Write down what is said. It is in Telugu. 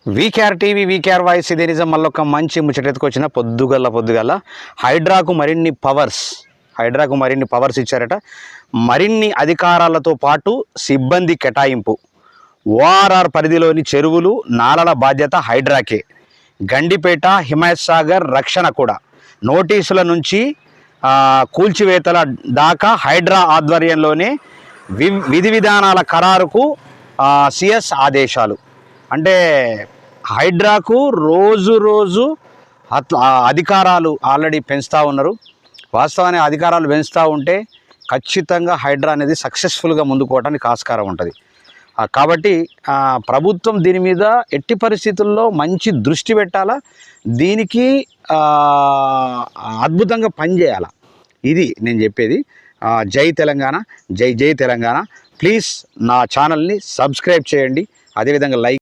వీకేఆర్ టీవీ వీకేఆర్ వాయిస్ ఇది నిజం మళ్ళొక మంచి ముచ్చటెత్తుకొచ్చిన పొద్దుగల హైడ్రాకు మరిన్ని పవర్స్ ఇచ్చారట. మరిన్ని అధికారాలతో పాటు సిబ్బంది కేటాయింపు. ఓఆర్ఆర్ పరిధిలోని చెరువులు నాలల బాధ్యత హైడ్రాకే. గండిపేట హిమాయత్ సాగర్ రక్షణ కూడా. నోటీసుల నుంచి కూల్చివేతల దాకా హైడ్రా ఆధ్వర్యంలోనే విధి విధానాల ఖరారుకు సిఎస్ ఆదేశాలు. అంటే హైడ్రాకు రోజు అధికారాలు ఆల్రెడీ పెంచుతూ ఉన్నారు. వాస్తవానికి అధికారాలు పెంచుతూ ఉంటే ఖచ్చితంగా హైడ్రా అనేది సక్సెస్ఫుల్గా ముందుకోవడానికి ఆస్కారం ఉంటుంది. కాబట్టి ప్రభుత్వం దీని మీద ఎట్టి పరిస్థితుల్లో మంచి దృష్టి పెట్టాలా, దీనికి అద్భుతంగా పనిచేయాలా. ఇది నేను చెప్పేది. జై తెలంగాణ, జై తెలంగాణ. ప్లీజ్ నా ఛానల్ని సబ్స్క్రైబ్ చేయండి, అదేవిధంగా లైక్